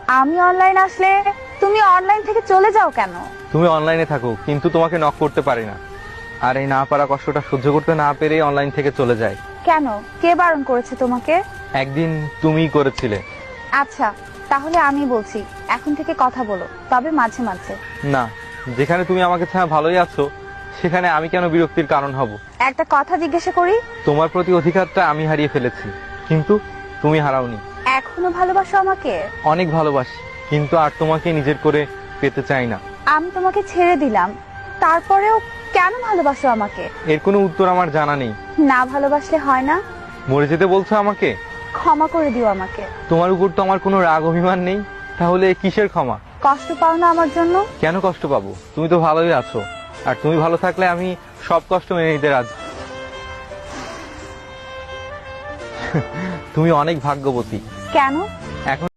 আমি অনলাইন আসলে তুমি অনলাইন থেকে চলে যাও কেন? তুমি অনলাইনে থাকো, কিন্তু তোমাকে নক করতে পারি না। আর এই না পারা কষ্টটা সহ্য করতে না পেরে অনলাইন থেকে চলে যায়। কেন? কে বারণ করেছে তোমাকে? একদিন তুমিই করেছিলে। আচ্ছা, তাহলে আমি বলছি, এখন থেকে কথা বলো, তবে মাঝে মাঝে। না, যেখানে তুমি আমাকে ছাড়া ভালোই আছো, সেখানে আমি কেন বিরক্তির কারণ হব? একটা কথা জিজ্ঞাসা করি, তোমার প্রতি অধিকারটা আমি হারিয়ে ফেলেছি, কিন্তু তুমি হারাওনি। এখনো ভালোবাসো আমাকে? অনেক ভালোবাসি, কিন্তু আর তোমাকে নিজের করে পেতে চাই না। আমি তোমাকে ছেড়ে দিলাম, তারপরেও কেন ভালোবাসো আমাকে? এর কোনো উত্তর আমার জানা নেই। না ভালোবাসলে হয় না? মরে যেতে বলছো আমাকে? ক্ষমা করে দিও আমাকে। তোমার উপর তো আমার কোনো রাগ অভিমান নেই, তাহলে কিসের ক্ষমা? কষ্ট পাও না আমার জন্য? কেন কষ্ট পাবো? তুমি তো ভালোই আছো, আর তুমি ভালো থাকলে আমি সব কষ্ট মেনে নিতে রাজি। তুমি অনেক ভাগ্যবতী। কেন? এখন